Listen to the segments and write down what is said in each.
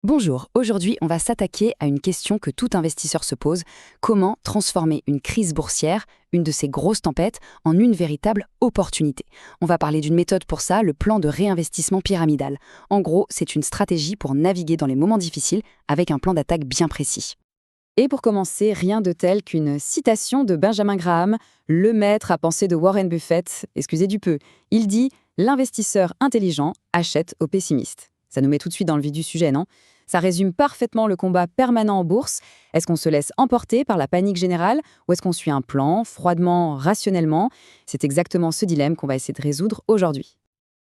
Bonjour, aujourd'hui on va s'attaquer à une question que tout investisseur se pose, comment transformer une crise boursière, une de ces grosses tempêtes, en une véritable opportunité. On va parler d'une méthode pour ça, le plan de réinvestissement pyramidal. En gros, c'est une stratégie pour naviguer dans les moments difficiles avec un plan d'attaque bien précis. Et pour commencer, rien de tel qu'une citation de Benjamin Graham, le maître à penser de Warren Buffett, excusez du peu. Il dit « L'investisseur intelligent achète aux pessimistes ». Ça nous met tout de suite dans le vif du sujet, non? Ça résume parfaitement le combat permanent en bourse. Est-ce qu'on se laisse emporter par la panique générale ou est-ce qu'on suit un plan, froidement, rationnellement? C'est exactement ce dilemme qu'on va essayer de résoudre aujourd'hui.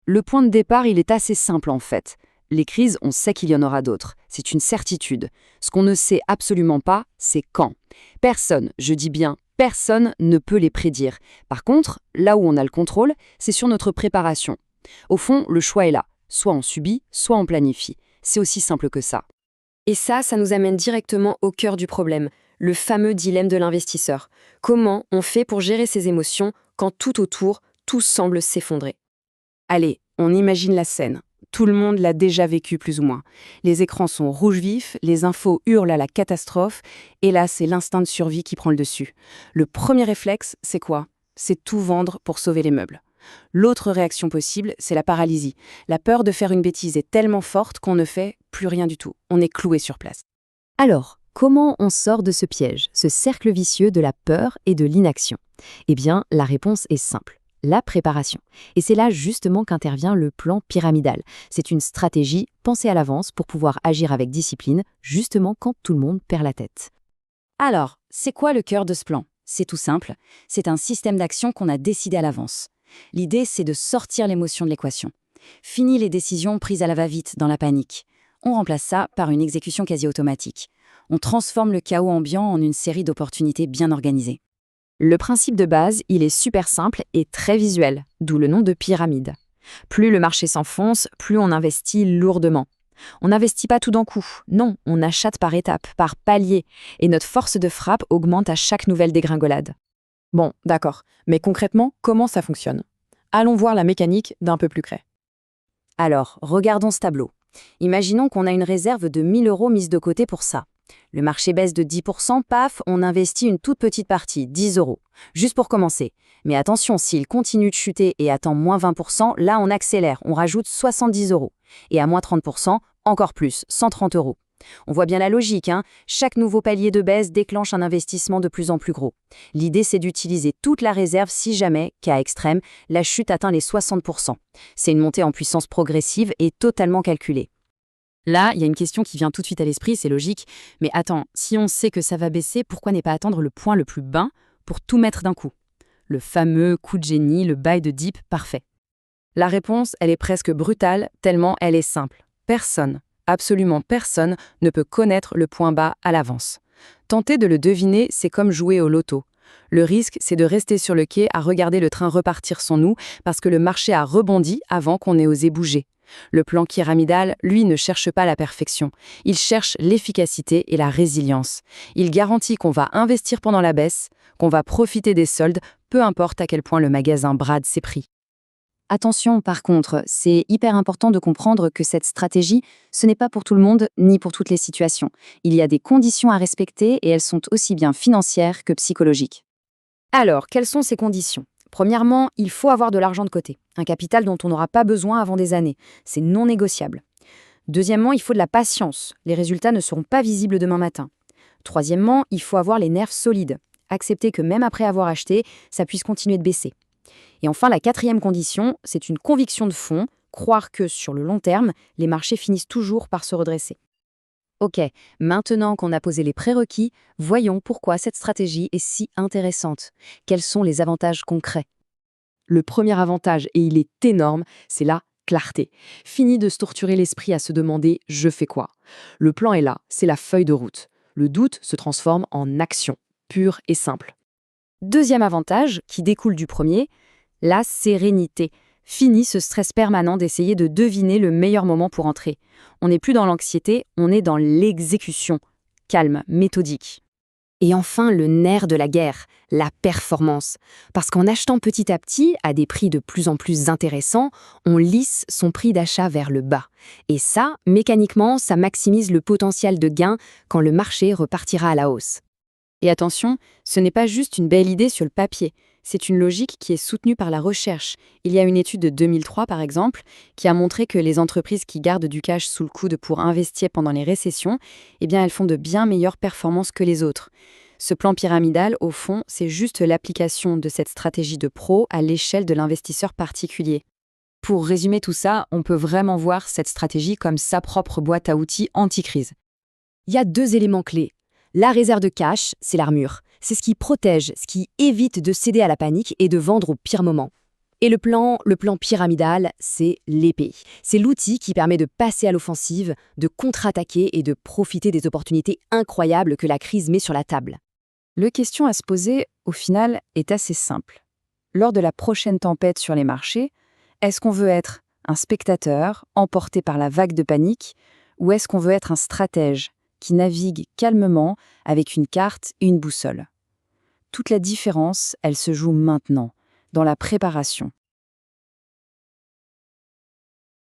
Le point de départ, il est assez simple en fait. Les crises, on sait qu'il y en aura d'autres. C'est une certitude. Ce qu'on ne sait absolument pas, c'est quand. Personne, je dis bien personne, ne peut les prédire. Par contre, là où on a le contrôle, c'est sur notre préparation. Au fond, le choix est là. Soit on subit, soit on planifie. C'est aussi simple que ça. Et ça nous amène directement au cœur du problème, le fameux dilemme de l'investisseur. Comment on fait pour gérer ses émotions quand tout autour, tout semble s'effondrer? Allez, on imagine la scène. Tout le monde l'a déjà vécu plus ou moins. Les écrans sont rouges vifs, les infos hurlent à la catastrophe, et là, c'est l'instinct de survie qui prend le dessus. Le premier réflexe, c'est quoi? C'est tout vendre pour sauver les meubles. L'autre réaction possible, c'est la paralysie. La peur de faire une bêtise est tellement forte qu'on ne fait plus rien du tout. On est cloué sur place. Alors, comment on sort de ce piège, ce cercle vicieux de la peur et de l'inaction? Eh bien, la réponse est simple. La préparation. Et c'est là justement qu'intervient le plan pyramidal. C'est une stratégie pensée à l'avance pour pouvoir agir avec discipline, justement quand tout le monde perd la tête. Alors, c'est quoi le cœur de ce plan? C'est tout simple, c'est un système d'action qu'on a décidé à l'avance. L'idée, c'est de sortir l'émotion de l'équation. Fini les décisions prises à la va-vite, dans la panique. On remplace ça par une exécution quasi automatique. On transforme le chaos ambiant en une série d'opportunités bien organisées. Le principe de base, il est super simple et très visuel, d'où le nom de pyramide. Plus le marché s'enfonce, plus on investit lourdement. On n'investit pas tout d'un coup, non, on achète par étapes, par paliers, et notre force de frappe augmente à chaque nouvelle dégringolade. Bon, d'accord. Mais concrètement, comment ça fonctionne? Allons voir la mécanique d'un peu plus près. Alors, regardons ce tableau. Imaginons qu'on a une réserve de 1 000 € mise de côté pour ça. Le marché baisse de 10%, paf, on investit une toute petite partie, 10 €, juste pour commencer. Mais attention, s'il continue de chuter et attend moins 20%, là on accélère, on rajoute 70 €. Et à moins 30%, encore plus, 130 €. On voit bien la logique, hein. Chaque nouveau palier de baisse déclenche un investissement de plus en plus gros. L'idée, c'est d'utiliser toute la réserve si jamais, cas extrême, la chute atteint les 60%. C'est une montée en puissance progressive et totalement calculée. Là, il y a une question qui vient tout de suite à l'esprit, c'est logique. Mais attends, si on sait que ça va baisser, pourquoi ne pas attendre le point le plus bas pour tout mettre d'un coup? Le fameux coup de génie, le buy de dip parfait. La réponse, elle est presque brutale, tellement elle est simple. Personne, absolument personne, ne peut connaître le point bas à l'avance. Tenter de le deviner, c'est comme jouer au loto. Le risque, c'est de rester sur le quai à regarder le train repartir sans nous parce que le marché a rebondi avant qu'on ait osé bouger. Le plan pyramidal, lui, ne cherche pas la perfection. Il cherche l'efficacité et la résilience. Il garantit qu'on va investir pendant la baisse, qu'on va profiter des soldes, peu importe à quel point le magasin brade ses prix. Attention, par contre, c'est hyper important de comprendre que cette stratégie, ce n'est pas pour tout le monde ni pour toutes les situations. Il y a des conditions à respecter et elles sont aussi bien financières que psychologiques. Alors, quelles sont ces conditions? Premièrement, il faut avoir de l'argent de côté, un capital dont on n'aura pas besoin avant des années. C'est non négociable. Deuxièmement, il faut de la patience. Les résultats ne seront pas visibles demain matin. Troisièmement, il faut avoir les nerfs solides. Accepter que même après avoir acheté, ça puisse continuer de baisser. Et enfin, la quatrième condition, c'est une conviction de fond, croire que, sur le long terme, les marchés finissent toujours par se redresser. Ok, maintenant qu'on a posé les prérequis, voyons pourquoi cette stratégie est si intéressante. Quels sont les avantages concrets? Le premier avantage, et il est énorme, c'est la clarté. Fini de se torturer l'esprit à se demander « je fais quoi ?» Le plan est là, c'est la feuille de route. Le doute se transforme en action, pure et simple. Deuxième avantage, qui découle du premier, la sérénité. Fini ce stress permanent d'essayer de deviner le meilleur moment pour entrer. On n'est plus dans l'anxiété, on est dans l'exécution. Calme, méthodique. Et enfin, le nerf de la guerre, la performance. Parce qu'en achetant petit à petit, à des prix de plus en plus intéressants, on lisse son prix d'achat vers le bas. Et ça, mécaniquement, ça maximise le potentiel de gain quand le marché repartira à la hausse. Et attention, ce n'est pas juste une belle idée sur le papier, c'est une logique qui est soutenue par la recherche. Il y a une étude de 2003, par exemple, qui a montré que les entreprises qui gardent du cash sous le coude pour investir pendant les récessions, eh bien, elles font de bien meilleures performances que les autres. Ce plan pyramidal, au fond, c'est juste l'application de cette stratégie de pro à l'échelle de l'investisseur particulier. Pour résumer tout ça, on peut vraiment voir cette stratégie comme sa propre boîte à outils anti-crise. Il y a 2 éléments clés. La réserve de cash, c'est l'armure. C'est ce qui protège, ce qui évite de céder à la panique et de vendre au pire moment. Et le plan pyramidal, c'est l'épée. C'est l'outil qui permet de passer à l'offensive, de contre-attaquer et de profiter des opportunités incroyables que la crise met sur la table. La question à se poser, au final, est assez simple. Lors de la prochaine tempête sur les marchés, est-ce qu'on veut être un spectateur emporté par la vague de panique ou est-ce qu'on veut être un stratège qui navigue calmement avec une carte et une boussole? Toute la différence, elle se joue maintenant, dans la préparation.